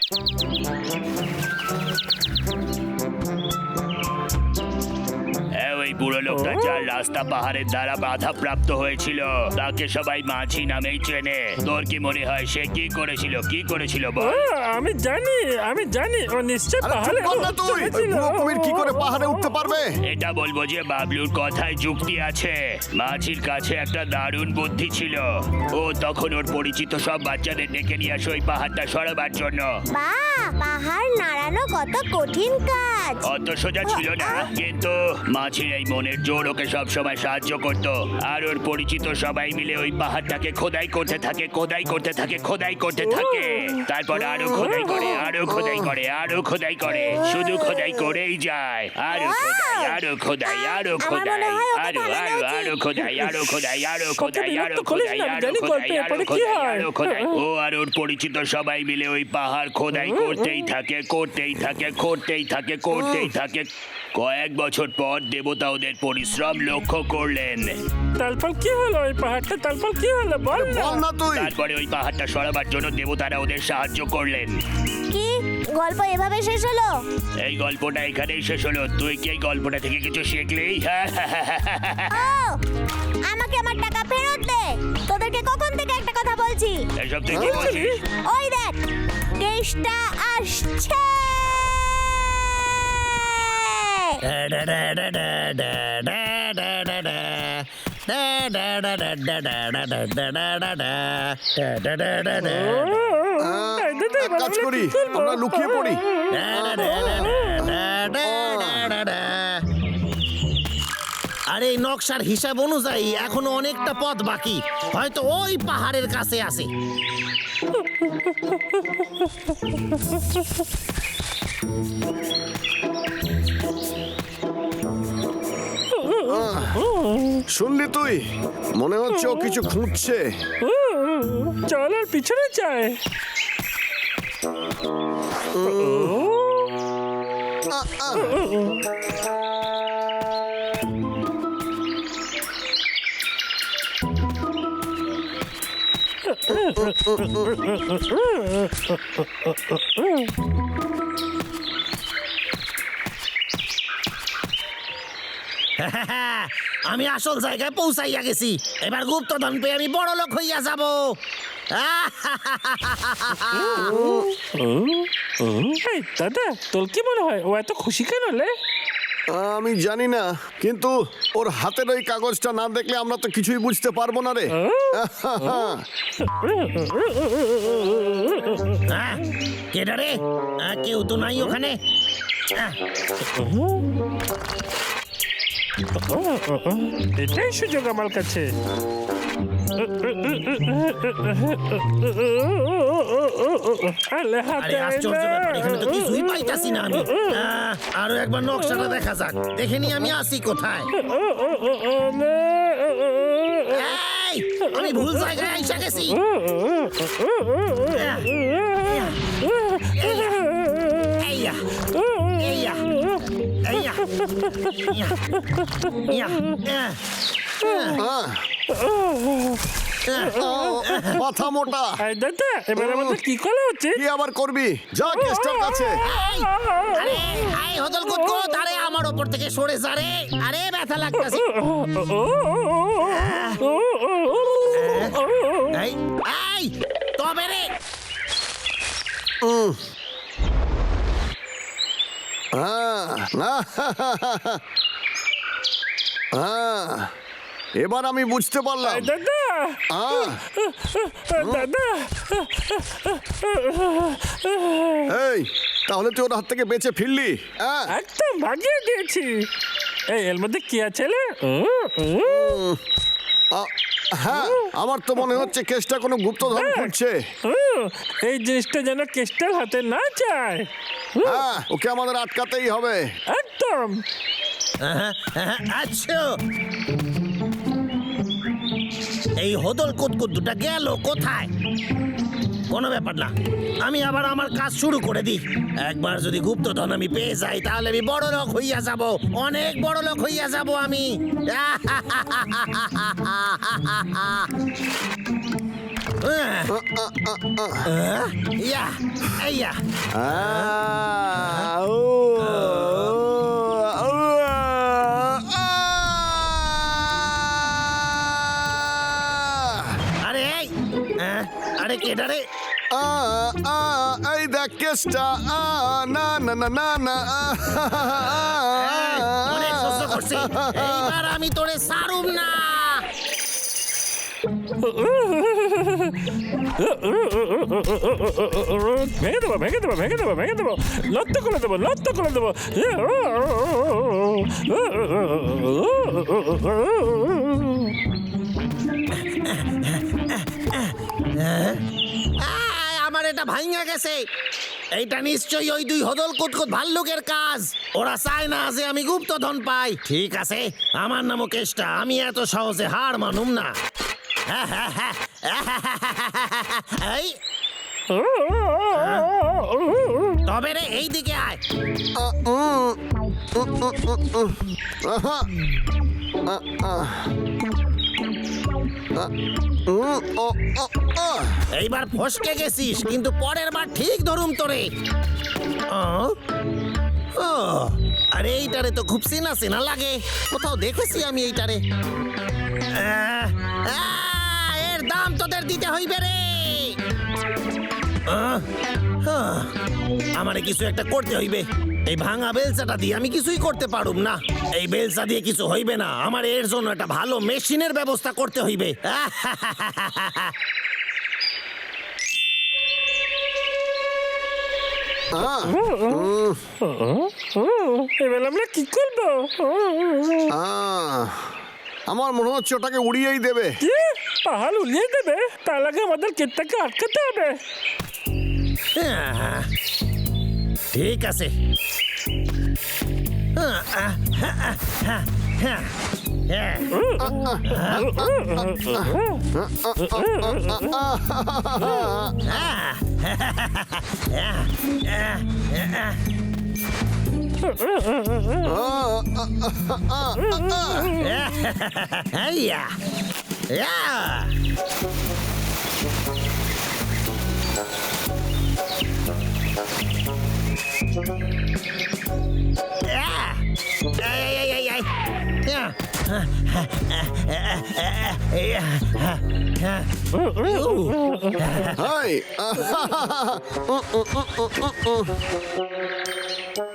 ওই বুড়ো লোকটা যার রাস্তা পাহাড়ের দ্বারা বাধা প্রাপ্ত হয়েছিল তাকে সবাই মাঝি নামেই চেনে। তোর কি মনে হয় সে কি করেছিল বল? আমি জানি ও নিশ্চয় আরে চুপ পাহাড়ে কর না তুই। ওই উঠেছিল। বুড়ো কুমির কি করে পাহাড়ে উঠতে পারবে? এটা বলবো যে বাবলুর কথায় যুক্তি আছে। মাঝির কাছে একটা দারুণ বুদ্ধি ছিল। ও তখন ওর পরিচিত সব বাচ্চাদের ডেকে নিয়ে আসে ওই পাহাড়টা সরাবার জন্য। বাহ, পাহাড় নাড়ানো কত কঠিন কাজ। অত সোজা ছিল না, কিন্তু মাঝির এই মনের জোর ওকে সব সময় সাহায্য করত। আর ওর পরিচিত সবাই মিলে ওই পাহাড়টাকে খোদাই করতে থাকে। তারপর আরো খোদাই করে, শুধু খোদাই করেই যায়। আরো খোদাই ও আর ওর পরিচিত সবাই মিলে ওই পাহাড় খোদাই করতেই থাকে। কয়েক বছর পর দেবতা ওদের পরিশ্রম লক্ষ্য করলেন। তারপর কি হলো ওই পাহাড়টা? তারপর কি হলো বল না। বল না তুই। তারপরে ওই পাহাড়টা সরাবার জন্য দেবতারা ওদের সাহায্য করলেন। কি গল্প এভাবে শেষ হলো? এই গল্পটা এখানেই শেষ হলো। তুই কি এই গল্পটা থেকে কিছু শিখলি? ও, আমাকে আমার টাকা ফেরত দে। তোদেরকে কখন থেকে একটা কথা বলছি। এসব তুই কি বলছিস? ওই দেখ, কেষ্টা আসছে। এক কাজ করি, আমরা লুকিয়ে পড়ি। আরে এই নকশার হিসাব অনুযায়ী এখনো অনেকটা পথ বাকি, হয়তো ওই পাহাড়ের কাছে আছে। শুনলি তুই? মনে হচ্ছে ও কিছু খুঁজছে। চল আর পিছনে যায়। আমি আসল জায়গায় পৌঁছাইয়া গেছি। এবার গুপ্তধন পেয়ে আমি বড় লোক হইয়া যাব। এই দাদা, তোর কি মনে হয় ও এত খুশি কেন লে? আমি জানি না, কিন্তু ওর হাতের ওই কাগজটা না দেখলে আমরা তো কিছুই বুঝতে পারবো না রে। কেডা রে? কেউ তো নাই ওখানে। এটাই সুযোগ আমার কাছে। আরে আশ্চর্য ব্যাপার, এখানে তো কিছুই পাইতাছি না আমি। আরো একবার নকশাটা দেখা যাক, দেখে নি আমি আছি কোথায়। এই, আমি ভুল জায়গায় আইসা গেছি। এইয়া, এইয়া, এইয়া, ইয়া, ইয়া, মাথা মোটা। এই দাদা, এবার আমাদের কি করা উচিত? কি আবার করবি? যা কেষ্টার কাছে। এই, আরে, এই হদল কুতকুত, আরে আমার ওপর থেকে সরে যা রে। আরে ব্যথা লাগতাছে। এই, এই, তবে রে। এবার আমি বুঝতে পারলাম। এই দাদা, দাদা, এই, তাহলে তুই ওর হাত থেকে বেঁচে ফিরলি? একদম ভাগিয়ে দিয়েছি। এই এর মধ্যে কি আছে রে? হ্যাঁ, আমার তো মনে হচ্ছে কেসটা কোনো গুপ্তধন খুঁজছে। এই জিনিসটা যেন কেষ্টার হাতে না যায়। হ্যাঁ, ওকে আমাদের আটকাতেই হবে। একদম। আচ্ছা, এই হদল কুতকুত দুটা গেল কোথায়? কোনো ব্যাপার না, আমি আবার আমার কাজ শুরু করে দিই। একবার যদি গুপ্তধন আমি পেয়ে যাই তাহলে আমি বড় লোক হইয়া যাব, অনেক বড় লোক হইয়া যাব আমি। ইয়া ইয়া আরে এই আরে কেডা রে এই দেখ কেসটা না না না না না অনেক সহ্য করছি এইবার আমি তোরে সারুম না ভেঙে দেবো ভেঙে দেবো ভেঙে দেবো ভেঙে দেবো লত্ত করে দেবো লত্ত করে দেবো আমার এটা ভাঙা গেছে এইটা নিশ্চয়ই ওই দুই হদল কুতকুত ভাল্লুকের কাজ ওরা চায় না যে আমি গুপ্তধন পাই ঠিক আছে আমার নামও কেষ্টা আমি এত সহজে হার মানুম না এই তবে রে এই দিকে আয় এইবার ফসকে গেছিস কিন্তু পরের বার ঠিক ধরুম তোরে আরে এইটারে তো খুব চেনা চেনা লাগে কোথাও দেখেছি আমি এইটারে এর দাম তোদের দিতে হইবে রে আমারে কিছু একটা করতে হইবে এই ভাঙা বেলচাটা দিয়ে আমি কিছুই করতে পারুম না এই বেলচা দিয়ে কিছু হইবে না আমার এর জন্য একটা ভালো মেশিনের ব্যবস্থা করতে হইবে এবার আমরা কি করবো আমার মনে হচ্ছে ওটাকে উড়িয়েই দেবে কি পাহাড় উড়িয়ে দেবে তার আগে আমাদের কেটটাকে আটকাতে হবে ঠিক আছে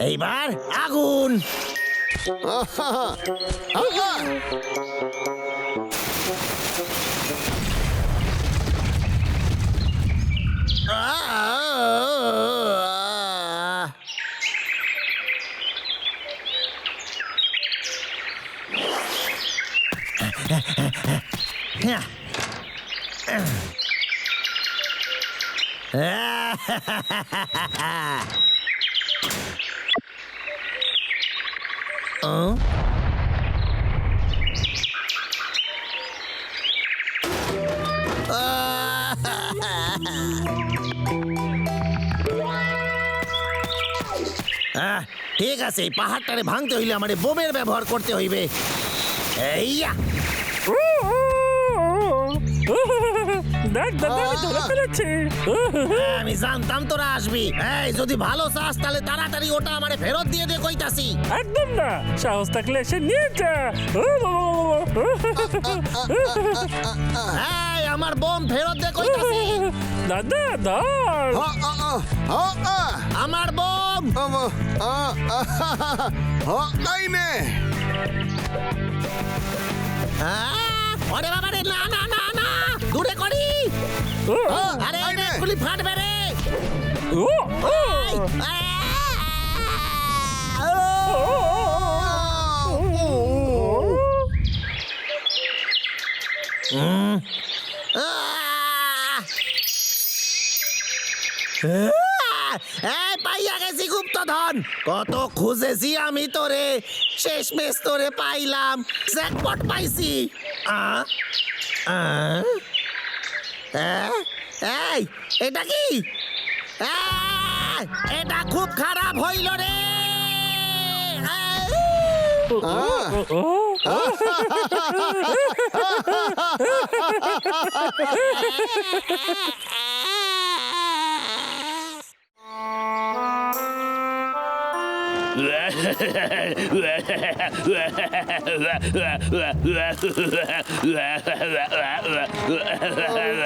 এইবার আগুন ঠিক আছে এই পাহাড়টারে ভাঙতে হইলে আমার বোমের ব্যবহার করতে হইবে এইয়া দেখ দাদা আমি ধরে ফেলেছি আমি জানতাম তোরা আসবি এই যদি ভালো চাস তাহলে তাড়াতাড়ি ওটা আমারে ফেরত দিয়ে দে কইতাছি একদম না সাহস থাকলে এসে নিয়ে যা এই আমার বোম ফেরত দে কইতাছি দাদা ধর আমার বোম ওরে বাবা রে না না না না দূরে করি আরে গুলি ফাটবে রে পাইয়া গেছি গুপ্তধন কত খুঁজেছি আমি তোরে শেষমেশ তোরে পাইলাম জ্যাকপট পাইছি এই এটা কি এটা খুব খারাপ হইল রে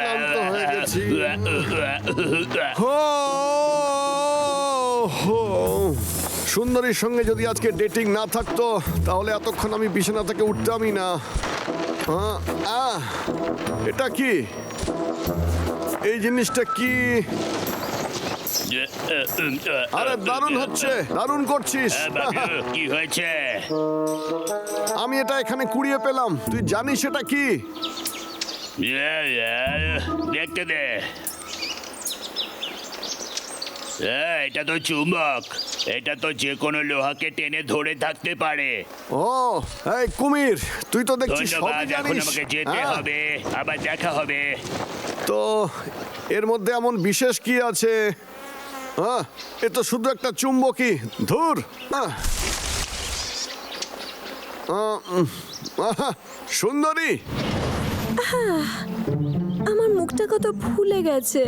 ক্লান্ত হয়ে গেছি। সুন্দরীর সঙ্গে যদি আজকে ডেটিং না থাকতো তাহলে এতক্ষণ আমি বিছানা থেকে উঠতামই না। এটা কি? এই জিনিসটা কি? আরে দারুণ হচ্ছে, দারুণ করছিস। কি হয়েছে? আমি এটা এখানে কুড়িয়ে পেলাম, তুই জানিস এটা কি? দেখতে দে। এটা তো চুম্বক। এটা তো যে কোনো লোহাকে টেনে ধরে থাকতে পারে। ও এই কুমির, তুই তো দেখছিস ধন্যবাদ, সবই এখন জানিস। আমাকে যেতে হ্যাঁ, হবে, আবার দেখা হবে। তো এর মধ্যে এমন বিশেষ কি আছে? এ তো শুধু একটা চুম্বকই। ধুর। সুন্দরী, আমার মুখটা কত ফুলে গেছে,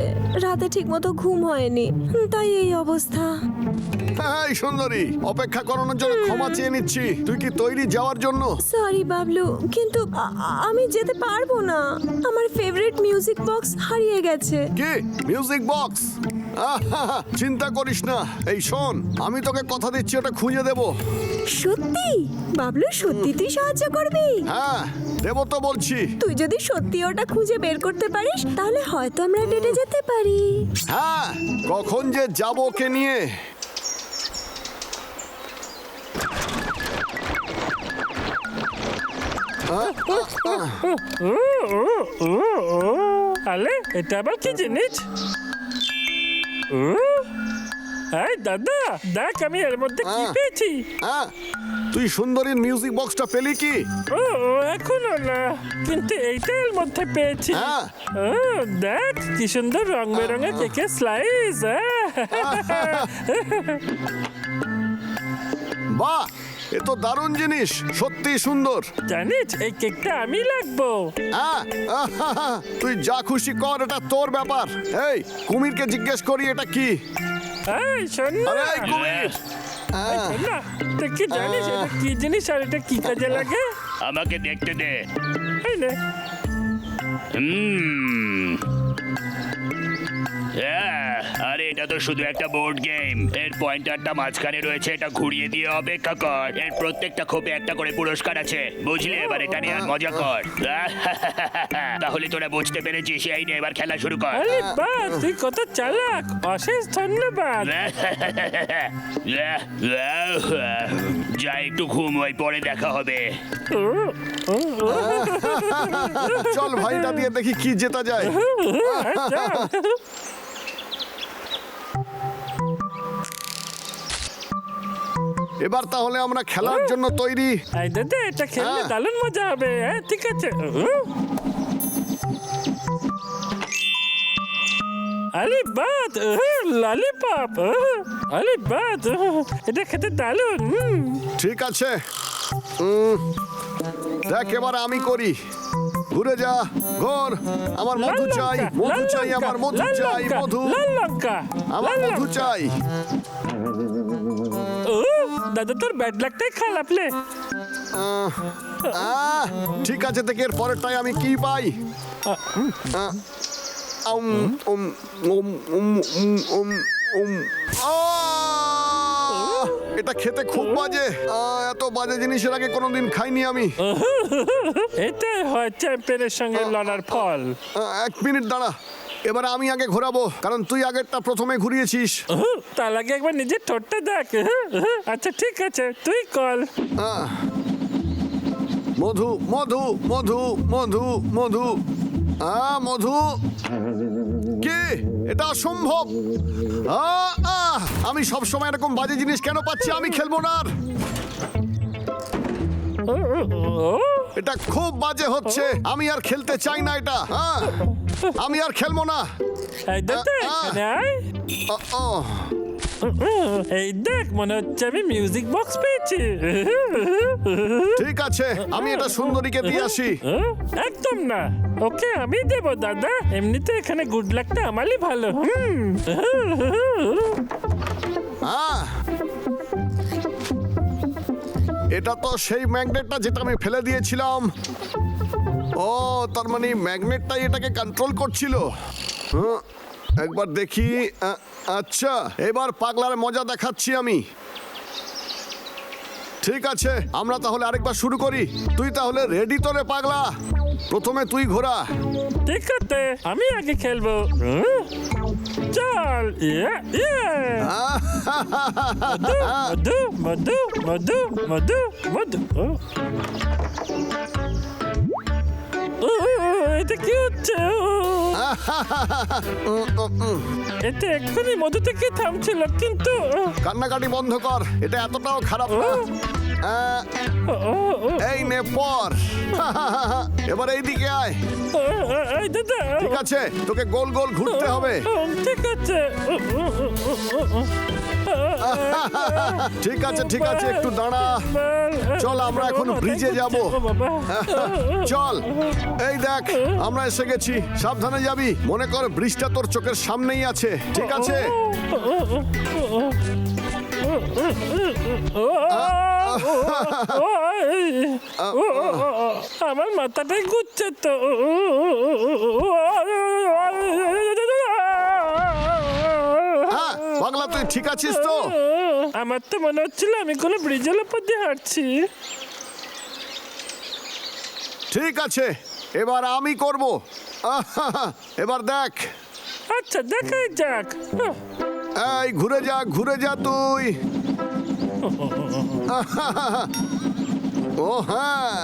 রাতে ঠিকমতো ঘুম হয়নি, তাই এই অবস্থা। এই সুন্দরী, অপেক্ষা করানোর জন্য ক্ষমা চেয়ে নিচ্ছি। তুই কি তৈরি যাওয়ার জন্য? সরি বাবলু, কিন্তু আমি যেতে পারবো না। আমার ফেভারিট মিউজিক বক্স হারিয়ে গেছে। কি মিউজিক বক্স? চিন্তা করিস না, এই শোন, আমি তোকে কথা দিচ্ছি ওটা খুঁজে দেব। সত্যি বাবলু, সত্যি তুই সাহায্য করবি? হ্যাঁ দেব তো বলছি। তুই যদি সত্যি ওটা খুঁজে বের করতে পারিস তাহলে হয়তো আমরা ডেটে যেতে পারি। হ্যাঁ, কখন যে যাবো ওকে নিয়ে। আলে এটা আবার কি জিনিস? এই দাদা, দেখ আমি এর মধ্যে কি পেয়েছি। তুই সুন্দরীর মিউজিক বক্সটা পেলি কি? এখনো না, কিন্তু এইটা এর মধ্যে পেয়েছি। দেখ কি সুন্দর রং বেরঙের কেকের স্লাইস। বাহ, এ তো দারুণ জিনিস, সত্যি সুন্দর। জানিস এই কেকটা আমি লাগবো। তুই যা খুশি কর, এটা তোর ব্যাপার। এই কুমিরকে জিজ্ঞেস করি এটা কি। এই শোন না, আরে এই কুমির, শোন না, তুই কি জানিস এটা কি জিনিস আর এটা কি কাজে লাগে? আমাকে দেখতে দে। এই নে। আরে এটা তো শুধু একটা বোর্ড গেম। এর পয়েন্টারটা মাঝখানে রয়েছে, এটা ঘুরিয়ে দিয়ে অপেক্ষা কর। এর প্রত্যেকটা খোপে একটা করে পুরস্কার আছে, বুঝলি? এবার এটা নিয়ে আর মজা কর। তাহলে তোরা বুঝতে পেরেছিস, এই নিয়ে এবার খেলা শুরু কর। আরে বাহ, তুই কত চালাক, অশেষ ধন্যবাদ। যা একটু ঘুমোই, পরে দেখা হবে। চল ভাইটা দিয়ে দেখি কি জেতা যায়। এবার তাহলে আমরা খেলার জন্য তৈরি। এই দাদা, এটা খেললে দারুণ মজা হবে। হ্যাঁ ঠিক আছে। আরে বাদ, ললিপপ। আরে বাদ, এটা খেতে দারুণ। ঠিক আছে, দেখ এবার আমি করি। ঘুরে যা, ঘোর। আমার মধু চাই, মধু চাই, আমার মধু চাই, মধু। লাল লঙ্কা, আমার মধু চাই। দাদা তোর ব্যাড লাকটাই খারাপ লে। ঠিক আছে, দেখে এর পরেরটাই আমি কি পাই। এটা খেতে খুব বাজে। এত বাজে জিনিসের আগে কোনোদিন খাইনি আমি। এটাই হয় চ্যাম্পিয়নের সঙ্গে লড়ার ফল। এক মিনিট দাঁড়া, এবার আমি আগে ঘোরাবো, কারণ তুই আগেরটা প্রথমে ঘুরিয়েছিস। তার আগে একবার নিজের ঠোঁটটা দেখ। আচ্ছা ঠিক আছে, তুই কল। মধু মধু মধু মধু মধু মধু। কি? এটা অসম্ভব। আমি সব সময় এরকম বাজে জিনিস কেন পাচ্ছি? আমি খেলবো না আর। এটা খুব বাজে হচ্ছে, আমি আর খেলতে চাই না এটা। আমি আর খেলবো না। এই দাদা, এখানে আয়। এই দেখ মনে হচ্ছে আমি মিউজিক বক্স পেয়েছি। ঠিক আছে, আমি এটা সুন্দরীকে দিয়ে আসি। একদম না, ওকে আমি দেব দাদা। এমনিতে এখানে গুড লাকটা আমারই ভালো। হ্যাঁ, এটা তো সেই ম্যাগনেটটা যেটা আমি ফেলে দিয়েছিলাম। ও, তার মানে ম্যাগনেটটাই এটাকে কন্ট্রোল করছিল। একবার দেখি। আচ্ছা, এবার পাগলার মজা দেখাচ্ছি আমি। ঠিক আছে, আমরা তাহলে আরেকবার শুরু করি। তুই তাহলে রেডি তো রে পাগলা? প্রথমে তুই ঘোরা। ঠিক আছে, আমি আগে খেলবো। চল। মধু মধু মধু মধু মধু মধু। এটা কি হচ্ছে? এটা এক্ষুনি মধু থেকে থামছিল, কিন্তু কান্নাকাটি বন্ধ কর, এটা এতটাও খারাপ না। এই নে পর। এবার এইদিকে আয়। এই দাদা, ঠিক আছে, তোকে গোল গোল ঘুরতে হবে। ঠিক আছে। ঠিক আছে, ঠিক আছে, একটু দাঁড়া। চল, আমরা এখন ব্রিজে যাব। চল, এই দেখ আমরা এসে গেছি। সাবধানে যাবি, মনে কর ব্রিজটা তোর চোখের সামনেই আছে। ঠিক আছে? আমার মাথাটাই ঘুরছে তো। হ্যাঁ, পাগলা তুই ঠিক আছিস তো? আমার তো মনে হচ্ছিল আমি কোনো ব্রিজের উপর দিয়ে হাঁটছি। ঠিক আছে, এবার আমি করব। এবার দেখ। আচ্ছা, দেখাই যাক। এই ঘুরে যা, ঘুরে যা তুই। ও হ্যাঁ,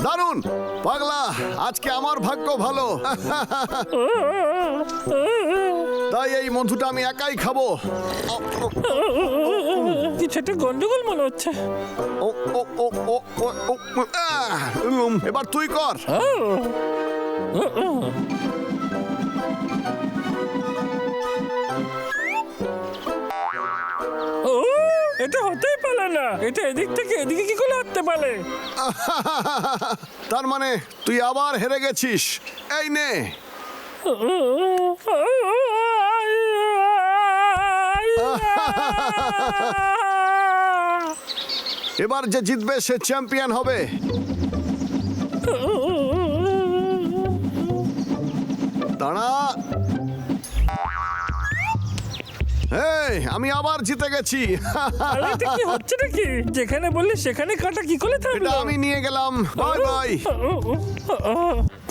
দারুণ পাগলা, আজকে আমার ভাগ্য ভালো। তাই এই মধুটা আমি একাই খাবো। কিছু একটা গন্ডগোল মনে হচ্ছে। ও ও ও ও ও ও, এবার তুই কর। ও, এটা হতেই পারে না। এটা এদিক থেকে এদিকে কি করে হাঁটতে পারে? তার মানে তুই আবার হেরে গেছিস। এই নে। এবার যে জিতবে সে চ্যাম্পিয়ন হবে। দাঁড়া। এই, আমি আবার জিতে গেছি। আরে, এটা কি হচ্ছে নাকি? যেখানে বললি সেখানে কাটা কি করে এটা থাকলো? আমি নিয়ে গেলাম। Bye bye.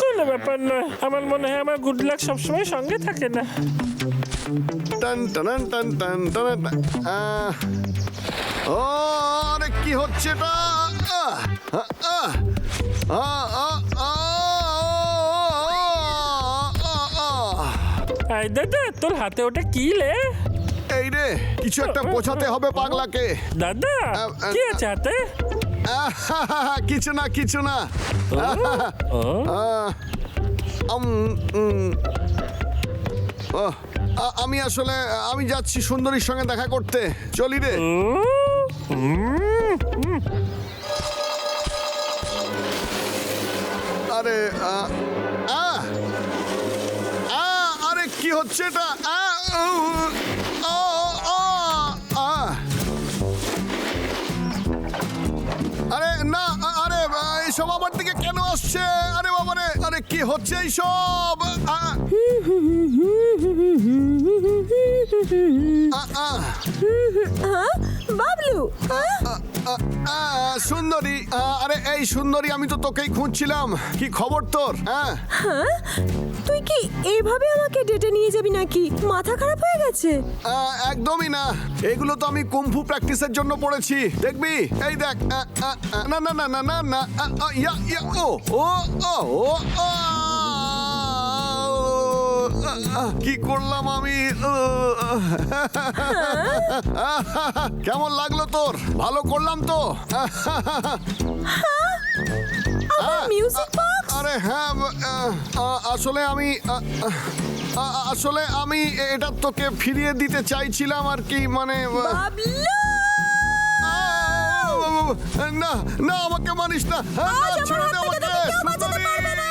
কোনো ব্যাপার নয়। আমার মনে হয় আমার গুড লাক সবসময় সঙ্গে থাকে না। টান টান টান টান টান। ও, আরে কি হচ্ছে এটা? আই দাদা, তোর হাতে ওটা কি লে? এই রে, কিছু একটা বোঝাতে হবে পাগলাকে। দাদা, কি আছে হাতে? কিছু না, কিছু না। আমি আসলে আমি যাচ্ছি সুন্দরীর সঙ্গে দেখা করতে। চলি রে। আরে আরে কি হচ্ছে এটা? আরে না, আরে এইসব আমার দিকে কেন আসছে? আরে বাবা রে, আরে কি হচ্ছে এইসব? বাবলু, সুন্দরী, আরে এই সুন্দরী, আমি তো তোকেই খুঁজছিলাম। কি খবর তোর? হ্যাঁ, তুই কি এইভাবে আমাকে ডেটে নিয়ে যাবি নাকি? মাথা খারাপ হয়ে গেছে? একদমই না। এগুলো তো আমি কুম্ফু প্র্যাকটিসের জন্য পড়েছি। দেখবি, এই দেখ। না না না না না না, ইয়া ইয়া, ও ও ও ও, কি করলাম আমি? কেমন লাগলো তোর? ভালো করলাম তো? আমার মিউজিক বক্স? আরে হ্যাঁ আসলে আমি এটা তোকে ফিরিয়ে দিতে চাইছিলাম আর কি মানে বাবলু! না না আমাকে মানিস না না, আজ আমার ছেড়ে হাত দে থেকে আমাকে তোকে কেউ বাঁচাতে পারবে না!